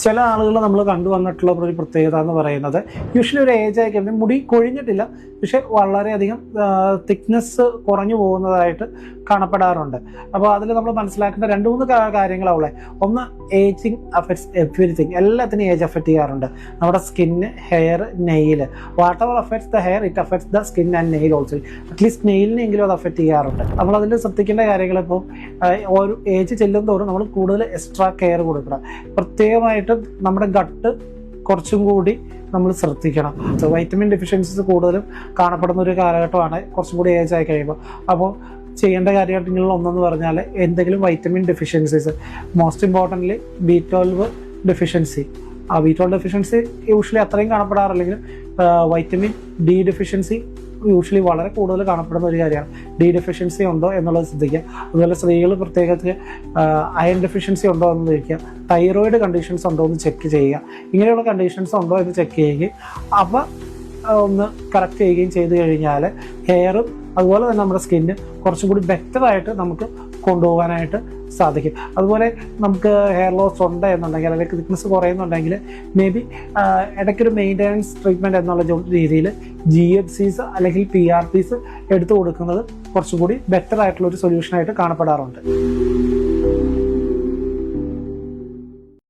ചില ആളുകൾ നമ്മൾ കണ്ടുവന്നിട്ടുള്ള ഒരു പ്രത്യേകത എന്ന് പറയുന്നത് യൂഷ്വലി ഒരു ഏജ് ആയി കഴിഞ്ഞാൽ മുടി കൊഴിഞ്ഞിട്ടില്ല, പക്ഷെ വളരെയധികം തിക്നെസ് കുറഞ്ഞു പോകുന്നതായിട്ട് കാണപ്പെടാറുണ്ട്. അപ്പോൾ അതിൽ നമ്മൾ മനസ്സിലാക്കേണ്ട 2-3 കാര്യങ്ങളാവുള്ളേ. ഒന്ന്, ഏജിങ് അഫക്ട്സ് എവരിതിങ്. എല്ലാത്തിനും ഏജ് അഫക്റ്റ് ചെയ്യാറുണ്ട്. നമ്മുടെ skin, hair, nail. Whatever affects the hair it affects the skin and nail also. At least നെയിലിനെങ്കിലും അത് അഫക്റ്റ് ചെയ്യാറുണ്ട്. നമ്മളതിൽ ശ്രദ്ധിക്കേണ്ട കാര്യങ്ങൾ ഇപ്പോൾ ഒരു ഏജ് ചെല്ലും തോറും നമ്മൾ കൂടുതൽ എക്സ്ട്രാ കെയർ കൊടുക്കണം. പ്രത്യേകമായിട്ട് നമ്മുടെ ഗട്ട് കുറച്ചും കൂടി നമ്മൾ ശ്രദ്ധിക്കണം. വൈറ്റമിൻ ഡെഫിഷ്യൻസീസ് കൂടുതലും കാണപ്പെടുന്ന ഒരു കാലഘട്ടമാണ് കുറച്ചും കൂടി ഏജ് ആയി കഴിയുമ്പോൾ. അപ്പോൾ ചെയ്യേണ്ട കാര്യങ്ങളിൽ ഒന്നെന്ന് പറഞ്ഞാൽ എന്തെങ്കിലും vitamin deficiencies, most importantly B12 deficiency. ആ B12 ഡെഫിഷ്യൻസി യൂഷ്വലി അത്രയും കാണപ്പെടാറില്ലെങ്കിലും വൈറ്റമിൻ D ഡെഫിഷ്യൻസി യൂഷ്വലി വളരെ കൂടുതൽ കാണപ്പെടുന്ന ഒരു കാര്യമാണ്. D ഡെഫിഷ്യൻസി ഉണ്ടോ എന്നുള്ളത് ശ്രദ്ധിക്കുക. അതുപോലെ സ്ത്രീകൾ പ്രത്യേകിച്ച് അയൺ ഡെഫിഷ്യൻസി ഉണ്ടോ എന്ന് ചോദിക്കുക. തൈറോയിഡ് കണ്ടീഷൻസ് ഉണ്ടോ എന്ന് ചെക്ക് ചെയ്യുക. ഇങ്ങനെയുള്ള കണ്ടീഷൻസ് ഉണ്ടോ എന്ന് ചെക്ക് ചെയ്യുകയും അവ ഒന്ന് കറക്റ്റ് ചെയ്യുകയും ചെയ്ത് കഴിഞ്ഞാൽ ഹെയറും അതുപോലെ തന്നെ നമ്മുടെ സ്കിന്ന് കുറച്ചും കൂടി ബെറ്ററായിട്ട് നമുക്ക് കൊണ്ടുപോകാനായിട്ട് സാധിക്കും. അതുപോലെ നമുക്ക് ഹെയർ ലോസ് ഉണ്ട് എന്നുണ്ടെങ്കിൽ അല്ലെങ്കിൽ തിക്നെസ് കുറയുന്നുണ്ടെങ്കിൽ മേ ബി ഇടയ്ക്കൊരു മെയിൻ്റെനൻസ് ട്രീറ്റ്മെൻറ്റ് എന്നുള്ള രീതിയിൽ GHCs അല്ലെങ്കിൽ PRPs എടുത്തു കൊടുക്കുന്നത് കുറച്ചും കൂടി ബെറ്റർ ആയിട്ടുള്ള ഒരു സൊല്യൂഷനായിട്ട് കാണപ്പെടാറുണ്ട്.